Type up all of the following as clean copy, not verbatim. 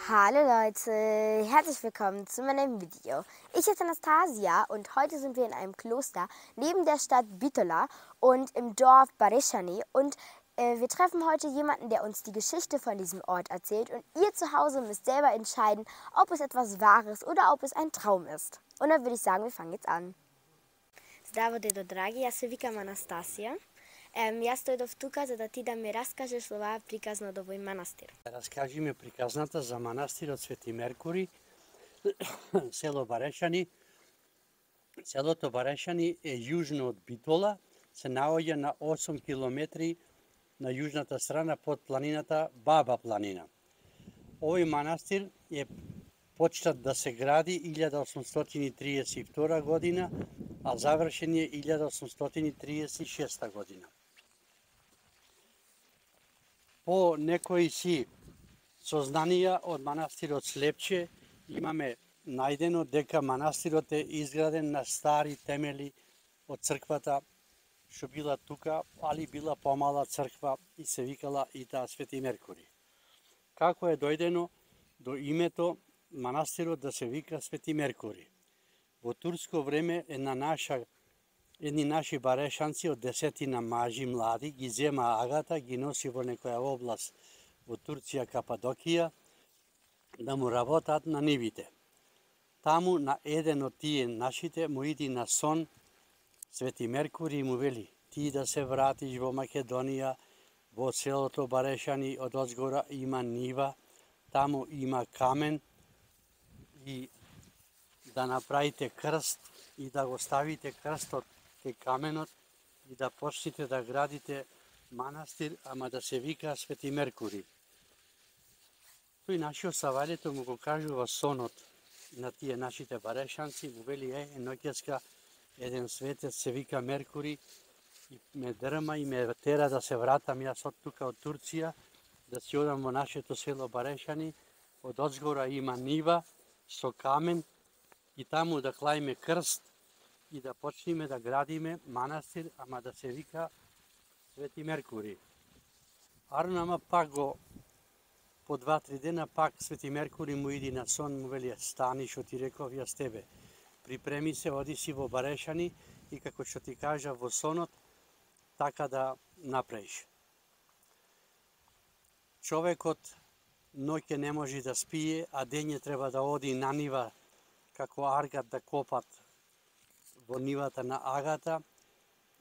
Hallo Leute, herzlich willkommen zu meinem Video. Ich bin Anastasia und heute sind wir in einem Kloster neben der Stadt Bitola und im Dorf Bareșani und wir treffen heute jemanden, der uns die Geschichte von diesem Ort erzählt und ihr zu Hause müsst selber entscheiden, ob es etwas Wahres oder ob es ein Traum ist. Und dann würde ich sagen, wir fangen jetzt an. Zdravo, dedo dragi, ja se vikam Anastasia. Jaz dojdoh tuka za da ti da mi raskažeš ova prikazno od ovoj manastir. Разкажи ми приказната за манастирот Свети Меркури, село Бареșani. Селото Бареșani е јужно од Битола, се наоѓа на 8 километри на јужната страна под планината Баба планина. Овој манастир е почнат да се гради 1832 година, а завршен е 1836 година. По некои си сознанија од манастирот Слепче имаме најдено дека манастирот е изграден на стари темели од црквата што била тука, али била помала црква и се викала и таа Свети Меркури. Како е дојдено до името манастирот да се вика Свети Меркури? Во турско време едни наши барешанци од 10 мажи млади ги зема агата, ги носи во некоја област во Турција, Кападокија, да му работат на нивите. Таму на еден од тие нашите му иди на сон Свети Меркури и му вели: ти да се вратиш во Македонија, во селото Бареșani, од озгора има нива, таму има камен и да направите крст и да го ставите крстот кај каменот и да почнете да градите манастир, ама да се вика Свети Меркури. Тој нашиот савалето му го кажува сонот на тие нашите барешанци, му вели: ноќеска еден светец се вика Меркури и ме дрма и ме тера да се вратам јас од тука од Турција, да си одам во нашето село Бареșani, од озгора има нива со камен и таму да клаиме крст и да почнеме да градиме манастир, ама да се вика Свети Меркури. Арнама пак го по 2-3 дена пак Свети Меркури му иди на сон, му вели: стани, што ти реков јас тебе. Припреми се, оди си во Бареșani и како што ти кажа во сонот, така да направиш. Човекот ноќе не може да спие, а дење треба да оди на нива како аргат да копат во нивата на агата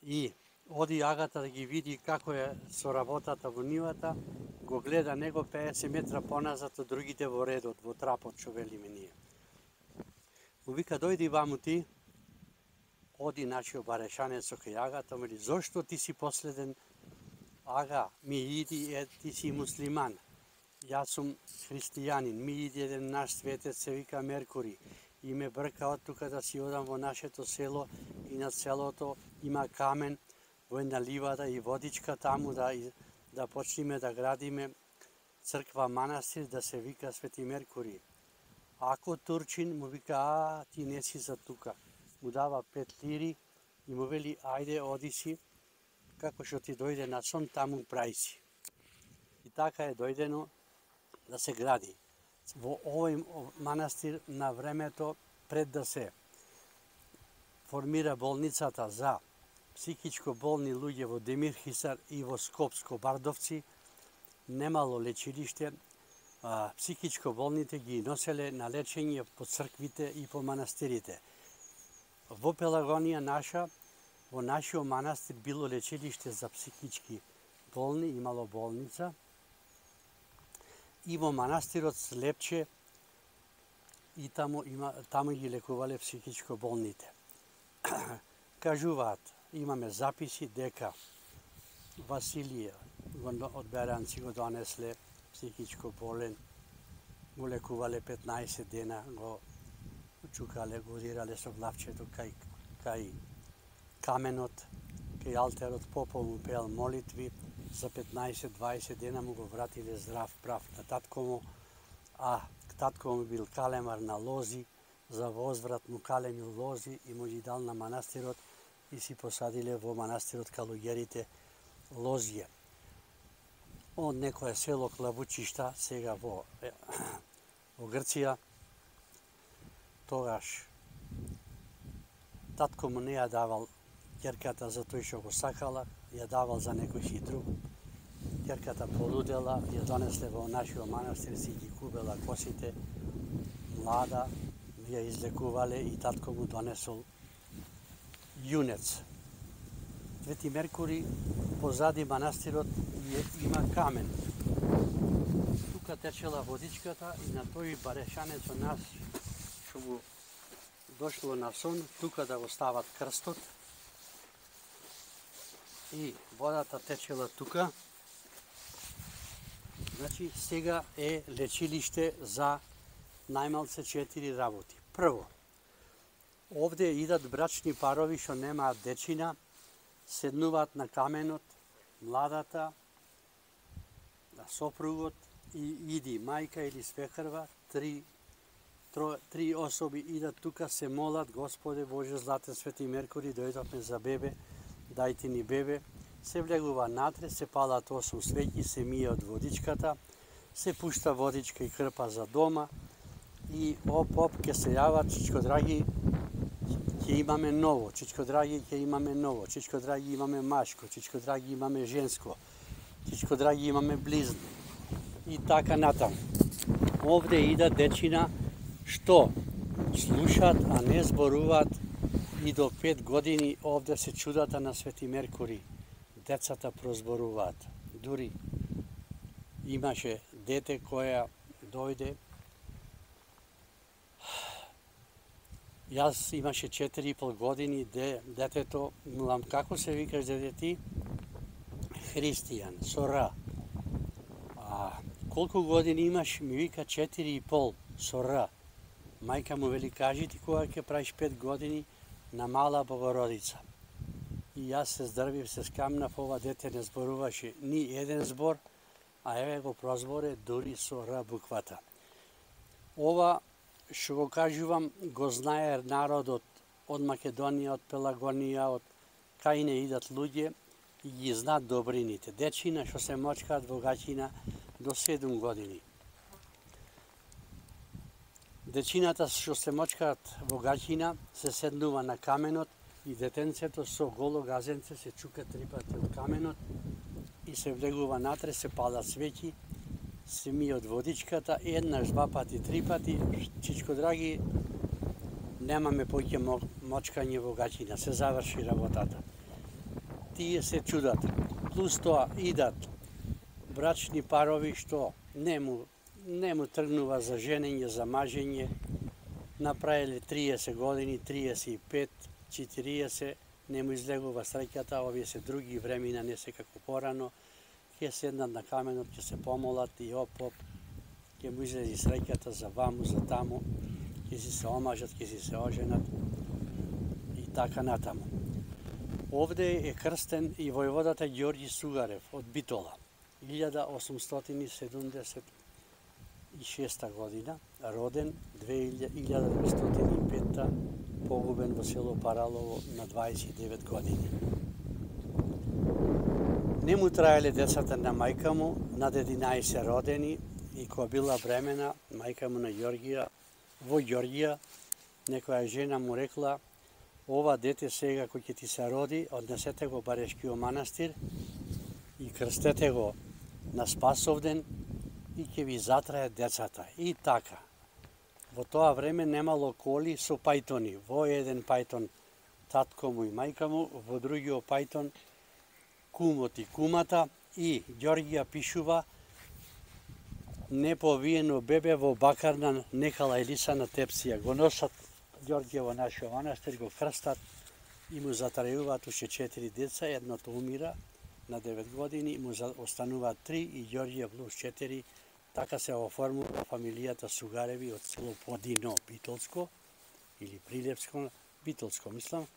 и оди агата да ги види како е со работата во нивата, го гледа него 50 метра поназад од другите во редот, во трапот, што велиме ние. Му вика: дојди ваму ти, оди нашиот барешанец кај агата, му вели: зошто ти си последен? Ага, ми иди, ти си муслиман, јас сум христијанин, ми иди еден наш светец се вика Меркури и ме брка од тука да си одам во нашето село и на селото има камен во една ливада и водичка, таму да почнеме да градиме црква манастир да се вика Свети Меркури. Ако турчин, му вика: ти не си за тука. Му дава 5 лири и му вели: ајде, оди си, како што ти дојде на сон, таму прај си. И така е дојдено да се гради. Во овој манастир на времето, пред да се формира болницата за психичко болни луѓе во Демирхисар и во Скопско Бардовци, немало лечилиште, психичко болните ги носеле на лечење по црквите и по манастирите. Во Пелагонија наша, во нашиот манастир било лечилиште за психички болни, имало болница, и во манастирот Слепче и таму ги лекувале психичко болните. Кажуваат, имаме записи дека Василија од Беранци го донесле психичко болен, го лекувале 15 дена, го чукале, го удирале со главчето кај каменот, кај алтерот, попол му пеел молитви, за 15-20 дена му го вратиле здрав прав на татко му, а татко му бил калемар на лози, за возврат му калемил лози и му ги дал на манастирот и си посадиле во манастирот калуѓерите лозија. Од некое село Клавучишта, сега во во Грција, тогаш татко му не ја давал ќерката за тој што го сакала, ја давал за некој си друг. Ќерката полудела, ја донесле во нашиот манастир, си ги кубела косите, млада, ја излекувале и татко му донесол јунец. Свети Меркури позади манастирот има камен. Тука течела водичката и на тој барешанец од нас што му дошло на сон, тука да го стават крстот и водата течела тука. Значи, сега е лечилиште за најмалце 4 работи. Прво, овде идат брачни парови што немаат дечина, седнуваат на каменот, младата, сопругот и иди мајка или свекрва, три особи идат тука, се молат: Господе Боже, златен Свети Меркури, дојдовме за бебе, дајте ни бебе. Се влегува натре, се палат 8 свеќи, се мие од водичката, се пушта водичка и крпа за дома и оп, ке се јава: чичко драги, ќе имаме ново, чичко драги, ќе имаме ново, чичко драги, имаме машко, чичко драги, имаме женско, чичко драги, имаме близни. И така натаму. Овде идат дечина што слушат, а не зборуваат, и до 5 години овде се чудата на Свети Меркури. Децата прозборуваат. Дури имаше дете која дојде, јас имаше 4,5 години, детето, милам, како се викаш дете ти? Христијан, со Р. Колку години имаш? Ми вика 4,5 со Р. Мајка му вели: кажи ти кога ќе правиш 5 години на Мала Богородица. И јас се здрвив, се скамнав, ова дете не зборуваше ни еден збор, а еве го прозборе дури со Р буквата. Ова што го кажувам го знае народот од Македонија, од Пелагонија, од кај не идат луѓе и ги знаат добрините. Дечина што се мочкаат во гаќина до 7 години. Дечината што се мочкаат во гаќина се седнува на каменот и детенцето со голо газенце се чука 3 пати од каменот и се влегува натре, се палат свеќи, се мие од водичката, еднаш, 2 пати, 3 пати, чичко драги, немаме поќе мочкање во гаќина, се заврши работата. Тие се чудат. Плюс тоа идат брачни парови што не му тргнува за женење, за мажење, направиле 30 години, 35, 40, не му излегува среќата, овие се други времена, не се како порано, ќе седнат на каменот, ќе се помолат и оп, ќе му излези среќата за ваму, за таму, ќе си се омажат, ќе си се оженат и така натаму. Овде е крстен и војводата Ѓорѓи Сугарев од Битола, 1876 година, роден, 1905, погубен во село Паралово на 29 години. Не му траеле децата на мајка му, над 11 родени, и кога била бремена, мајка му на Ѓорѓија, во Ѓорѓија, некоја жена му рекла: ова дете сега кој ќе ти се роди, однесете го Барешкиот манастир и крстете го на Спасовден и ќе ви затрае децата. И така. Во тоа време немало коли со пајтони. Во еден пајтон татко му и мајка му, во другиот пајтон кумот и кумата, и Ѓорѓија пишува: неповиено бебе во бакарна некала елисана тепсија. Го носат Ѓорѓија во нашиот манастир, го крстат и му затрајуваат уште 4 деца, едното умира на 9 години, му остануваат 3 и Ѓорѓија плюс 4. Така се оформува фамилијата Сугареви од село Подино, Битолско, или Прилепско, Битолско, мислам.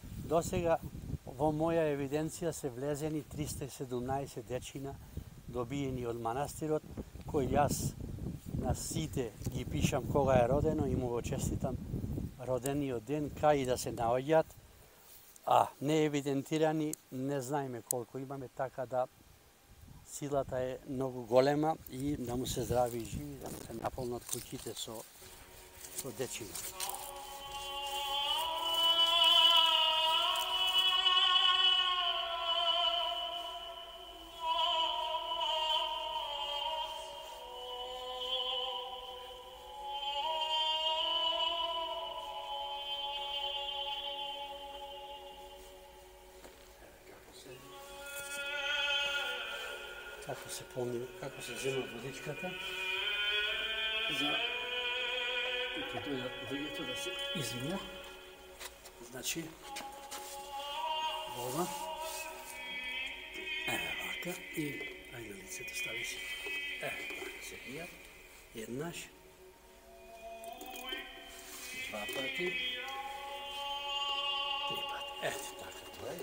До сега во моја евиденција се влезени 317 дечина добиени од манастирот, кој јас на сите ги пишам кога е родено и му го честитам родениот ден, кај да се наоѓаат, а не евидентирани не знаеме колку имаме, така да силата е многу голема и да му се здрави и живи, да му се наполнат куќите со дечина. Како се зема водичката за ќе дојдат луѓето да се измијат. Значи, вода, вака, и ај на лицето стави се. Вака се пијат, еднаш, два пати, три пати. Така тоа е.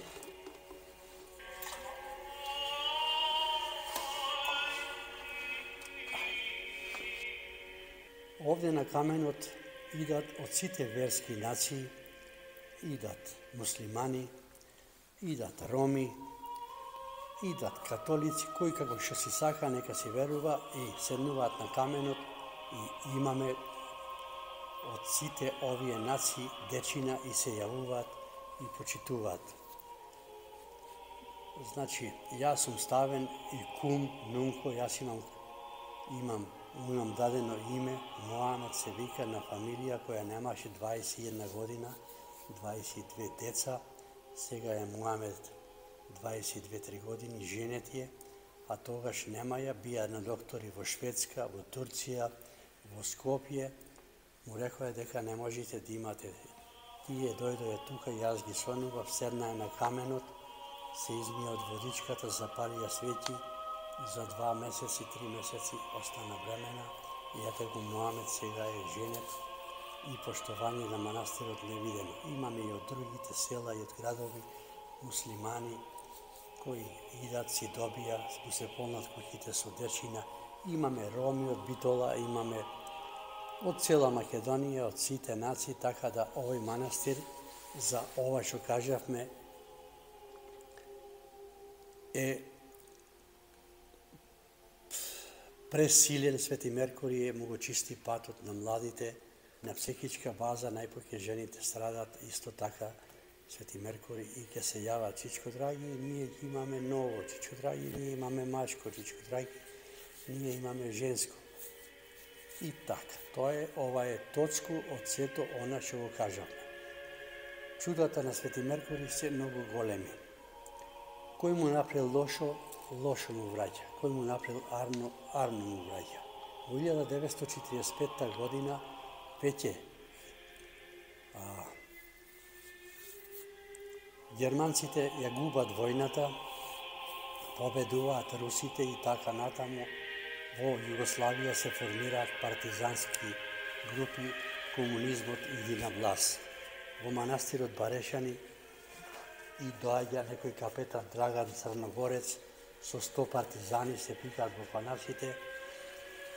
Овде на каменот идат од сите верски нации, идат муслимани, идат роми, идат католици, кој како што си сака нека си верува и седнуваат на каменот и имаме од сите овие нации дечина и се јавуваат и почитуваат. Значи, јас сум ставен и кум, нунко, јас имам дадено име, Муамед се вика, на фамилија која немаше 21 година, 22 деца, сега е Муамед 22-3 години, женет е, а тогаш немаја, бија на доктори во Шведска, во Турција, во Скопје, му рекоа дека не можете да имате. Тие дојдоја тука, јас ги сонував, седнаа на каменот, се измија од водичката, запалија свети, за 2 месеци, 3 месеци остана бремена и ете го Муамед сега е женет и поштовање на манастирот не видено. Имаме и од другите села и од градови муслимани кои идат, си добија, му се полнат куќите со дечина. Имаме роми од Битола, имаме од цела Македонија, од сите нации, така да овој манастир за ова што кажавме е пресилен. Свети Меркурий му го чисти патот на младите, на психичка база, најпоќе жените страдат, исто така Свети Меркурий и ќе се јава Чичко драги, ние имаме ново, Чичко драги, ние имаме мачко, Чичко драги, ние имаме женско. И така, ова е точку од сето она што го кажавме. Чудата на Свети Меркурий се многу големи. Кој му направил лошо, лошо му враќа. Кој му направил арно, арно му враќа. Во 1945 година веќе германците ја губат војната, победуваат русите и така натаму. Во Југославија се формираат партизански групи, комунизмот иди на власт. Во манастирот Барешани и доаѓа некој капетан Драган Црногорец со 100 партизани, се пикаат во панасите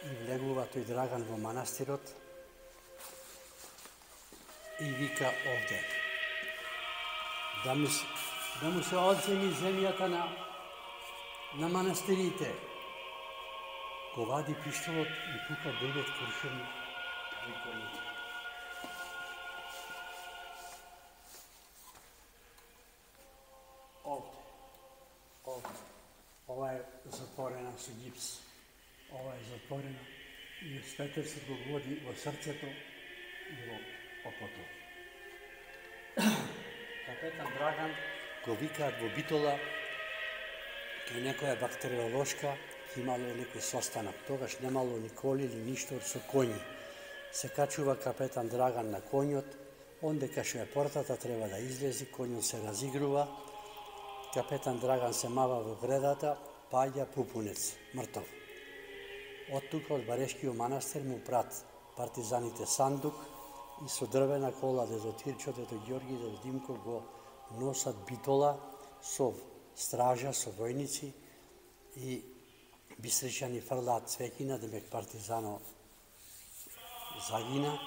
и влегува тој Драган во манастирот и вика овде да му се одземи земјата на манастирите. Го вади пиштолот и пука 9 куршуми во коњите. Овде. Ова е затворена со гипс. Ова е затворена и светецот го води во срцето и во опото. Капетан Драган го викаат во Битола, кај некоја бактериолошка, имало некој состанок. Тогаш немало ни коли или ништо со коњи. Се качува капетан Драган на коњот, онде кај што е портата треба да излези, коњот се разигрува, капетан Драган се мава во гредата, паѓа Пупунец, мртов. Од тука, од Барешкиот манастир, му прат партизаните сандук и со дрвена кола дедо Тирчо, дедо Ѓорги, дедо Димко го носат Битола со стража, со војници и Бистричани фрлаат цвеќина, демек партизано загина.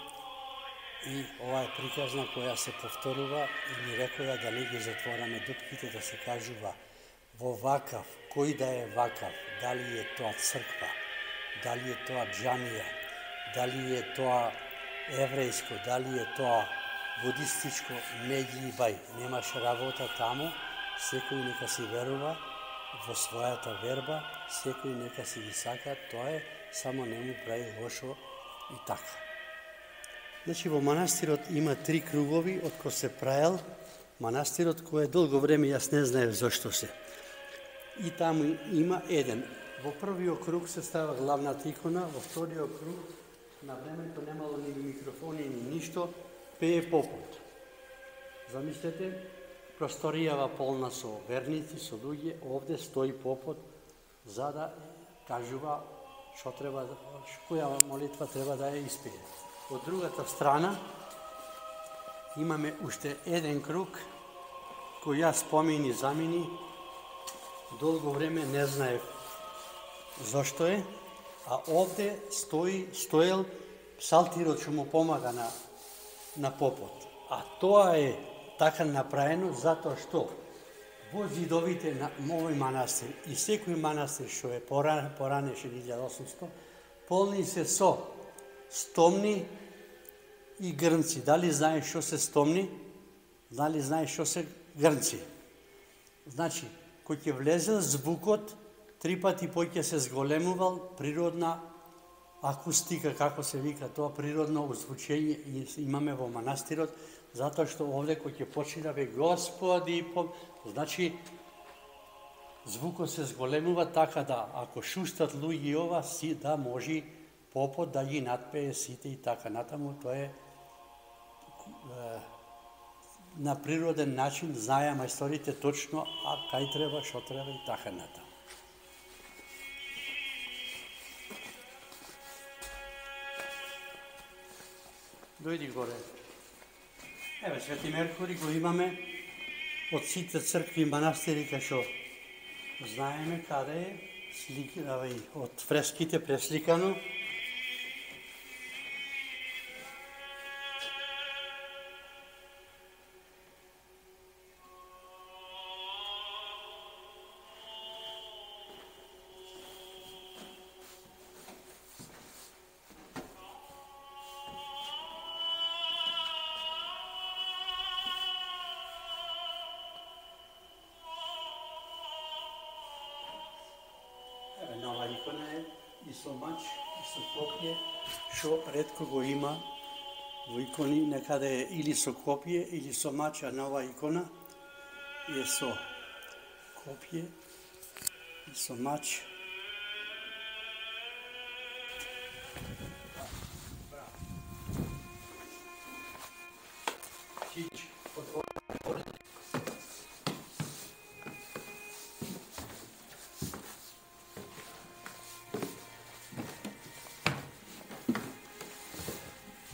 И ова е приказна која се повторува и ни рекоја да не ги затвораме дупките, да се кажува во вакав, кој да е вакав, дали е тоа црква, дали е тоа џамија, дали е тоа еврејско, дали е тоа будистичко, не ги бај, немаш работа таму, секој нека си верува во својата верба, секој нека си ги сака, тоа е, само не му прави лошо и така. Значи, во манастирот има 3 кругови, од кој се праел манастирот, кој е долго време, јас не знаев зашто се. И таму има еден. Во првиот круг се става главната икона, во вториот круг, на времето немало ни микрофони, ни ништо, пее попот. Замислете, просторијава полна со верници, со луѓе, овде стои попот, за да кажува што треба, која молитва треба да ја испее. Од другата страна имаме уште еден круг, кој јас спомени замени, долго време не знаев зошто е, а овде стоел псалтирот што му помага на попот. А тоа е така направено затоа што во зидовите на овој манастир и секој манастир што е поранеше 1800, полни се со стомни и грнци. Дали знаеш што се стомни? Дали знаеш што се грнци? Значи, кој ќе влезел звукот, 3 пати поќе се зголемувал, природна акустика, како се вика тоа, природно озвучење имаме во манастирот, затоа што овде кој ќе почне да ве Господи, значи звукот се зголемува така да, ако шустат луѓе ова, си да може попот да ги надпее сите и така натаму, тоа е на природен начин, знаеа мајсторите точно, а кај треба, што треба и така натаму. Дојди горе. Еве, Свети Меркури го имаме од сите цркви и манастири кај што знаеме каде е, од фреските пресликано. Нова икона е и со мач, и со копје, што ретко го има во икони, некаде е или со копје, или со мач, а нова икона е со копје и со мач.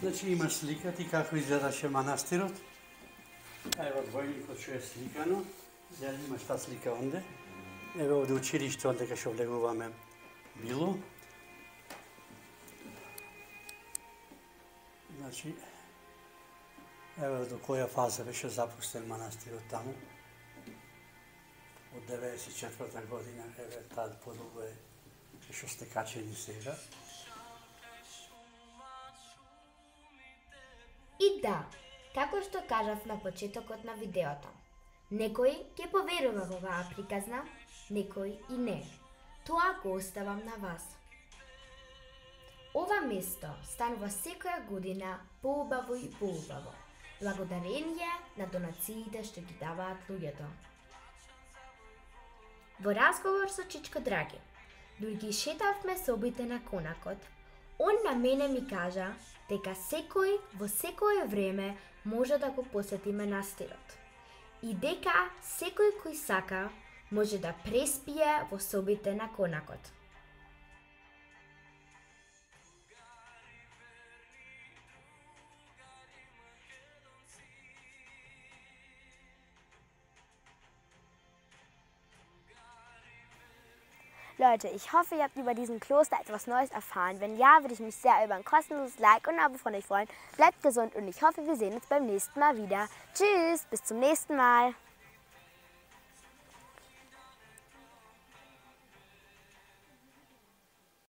Значи има слика ти како изгледаше манастирот. Ево двојникот што е сликано. Ја имаш таа слика онде. Ево овде училиште онде кај што влегуваме било. Значи, ево до која фаза беше запустен манастирот таму. Од 94 година, еве таа подолго е што сте качени сега. И да, како што кажав на почетокот на видеото, некој ќе поверува во оваа приказна, некој и не. Тоа го оставам на вас. Ова место станува секоја година поубаво и поубаво, благодарение на донациите што ги даваат луѓето. Во разговор со Чичко Драги, дури ги шетавме собите на конакот, он на мене ми кажа дека секој во секое време може да го посети манастирот и дека секој кој сака може да преспие во собите на конакот. Leute, ich hoffe, ihr habt über diesen Kloster etwas Neues erfahren. Wenn ja, würde ich mich sehr über ein kostenloses Like und ein Abo von euch freuen. Bleibt gesund und ich hoffe, wir sehen uns beim nächsten Mal wieder. Tschüss, bis zum nächsten Mal.